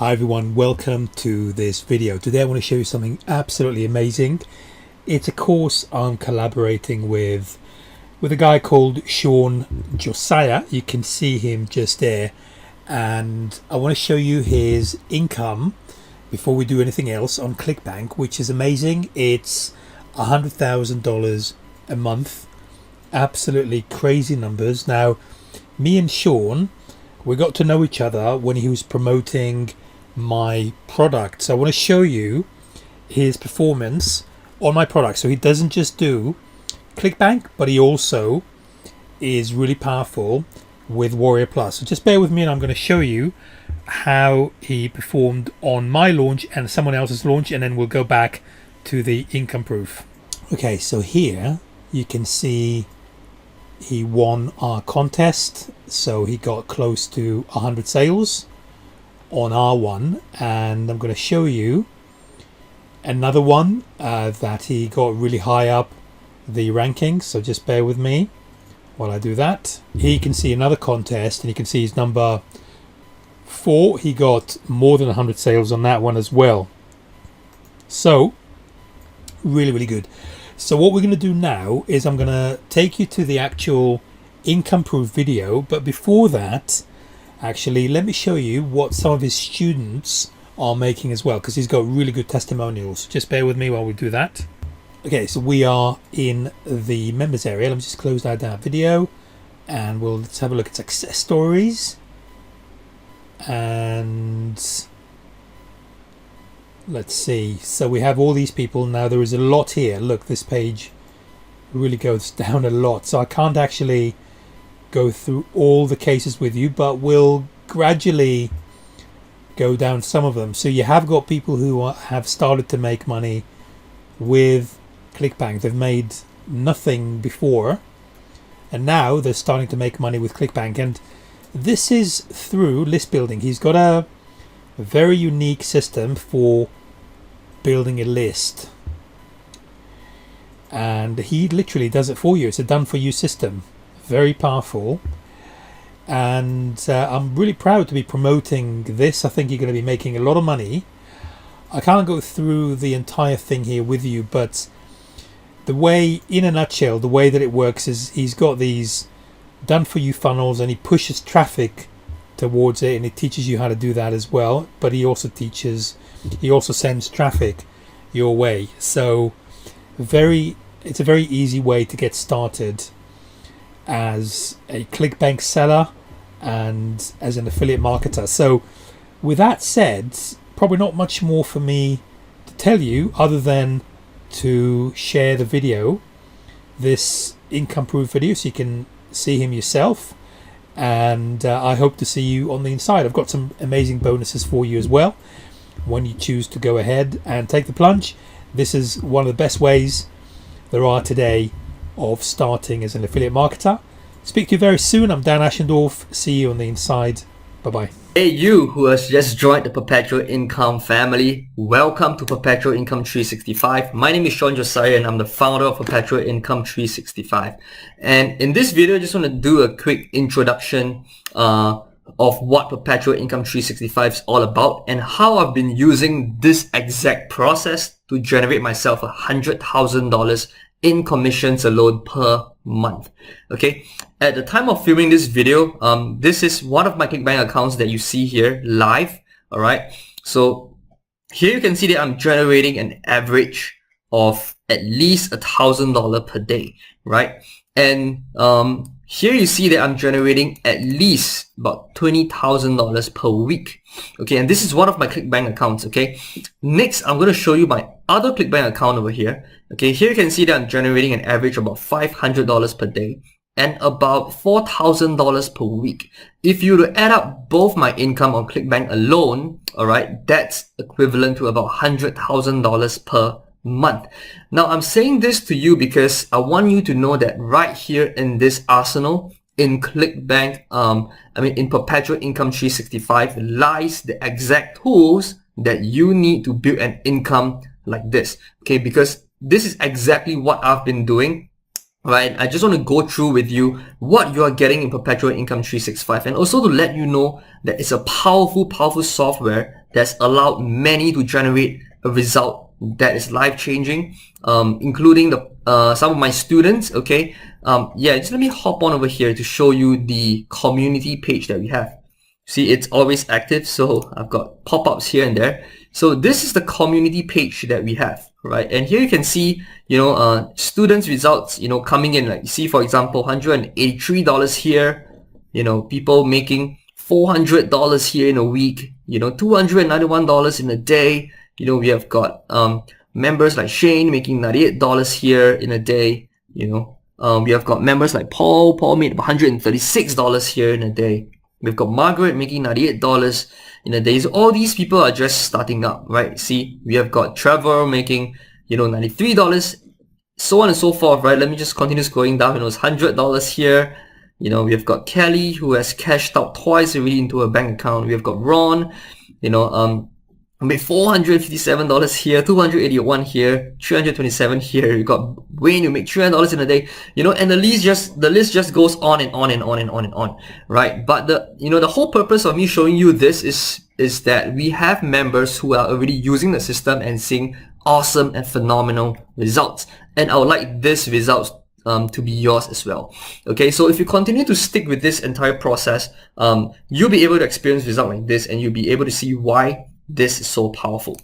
Hi everyone, welcome to this video. Today I want to show you something absolutely amazing. It's a course I'm collaborating with a guy called Sean Josiah. You can see him just there, and I want to show you his income before we do anything else on ClickBank, which is amazing. It's $100,000 a month. Absolutely crazy numbers. Now, me and Sean, we got to know each other when he was promoting my product. So I want to show you his performance on my product. So he doesn't just do ClickBank, but he also is really powerful with Warrior Plus. So just bear with me and I'm going to show you how he performed on my launch and someone else's launch, and then we'll go back to the income proof. Okay, so here you can see he won our contest. So he got close to 100 sales on R1, and I'm going to show you another one that he got really high up the rankings. So just bear with me while I do that. Here you can see another contest, and you can see he's number 4. He got more than 100 sales on that one as well. So really good. So what we're going to do now is I'm going to take you to the actual income proof video, but before that, actually, let me show you what some of his students are making as well, because he's got really good testimonials. Just bear with me while we do that. Okay, so we are in the members area. Let me just close out that video, and let's have a look at success stories. And let's see. So we have all these people. Now there is a lot here. Look, this page really goes down a lot. So I can't actually go through all the cases with you, but we'll gradually go down some of them. So you have got people who have started to make money with ClickBank. They've made nothing before, and now they're starting to make money with ClickBank, and this is through list building. He's got a very unique system for building a list, and he literally does it for you. It's a done for you system. Very powerful, and I'm really proud to be promoting this. I think you're going to be making a lot of money. I can't go through the entire thing here with you, but the way, in a nutshell, the way that it works is he's got these done for you funnels, and he pushes traffic towards it, and he teaches you how to do that as well. But he also sends traffic your way. So it's a very easy way to get started as a ClickBank seller and as an affiliate marketer. So with that said, probably not much more for me to tell you other than to share the video, this income proof video, so you can see him yourself, and I hope to see you on the inside. I've got some amazing bonuses for you as well when you choose to go ahead and take the plunge. This is one of the best ways there are today of starting as an affiliate marketer. Speak to you very soon. I'm Dan Ashendorf. See you on the inside. Bye-bye. Hey, you who has just joined the Perpetual Income family. Welcome to Perpetual Income 365. My name is Sean Josiah, and I'm the founder of Perpetual Income 365. And in this video, I just want to do a quick introduction of what Perpetual Income 365 is all about, and how I've been using this exact process to generate myself $100,000 in commissions alone per month. Okay, at the time of filming this video, this is one of my ClickBank accounts that you see here live. All right, so here you can see that I'm generating an average of at least $1,000 per day, right? And here you see that I'm generating at least about $20,000 per week. Okay, and this is one of my ClickBank accounts. Okay, next I'm going to show you my other ClickBank account over here. Okay, here you can see that I'm generating an average of about $500 per day and about $4,000 per week. If you were to add up both my income on ClickBank alone, all right, that's equivalent to about $100,000 per month. Now, I'm saying this to you because I want you to know that right here in this arsenal, in ClickBank, in Perpetual Income 365 lies the exact tools that you need to build an income like this. Okay, because this is exactly what I've been doing. Right, I just want to go through with you what you are getting in Perpetual Income 365, and also to let you know that it's a powerful software that's allowed many to generate a result that is life-changing, including some of my students. Okay, yeah, just let me hop on over here to show you the community page that we have. See, it's always active, so I've got pop-ups here and there. So this is the community page that we have, right? And here you can see, students' results, coming in. Like you see, for example, $183 here. People making $400 here in a week. $291 in a day. We have got members like Shane making $98 here in a day. We have got members like Paul. Paul made $136 here in a day. We've got Margaret making $98 in a day. So all these people are just starting up, right? See, we have got Trevor making, $93, so on and so forth, right? Let me just continue scrolling down. It was $100 here. We have got Kelly, who has cashed out twice already into her bank account. We have got Ron, made $457 here, $281 here, $327 here. You got Wayne, who made $300 in a day, and the list just goes on and on and on and on and on, right? But the whole purpose of me showing you this is that we have members who are already using the system and seeing awesome and phenomenal results, and I would like this results to be yours as well. Okay, so if you continue to stick with this entire process, you'll be able to experience results like this, and you'll be able to see why this is so powerful.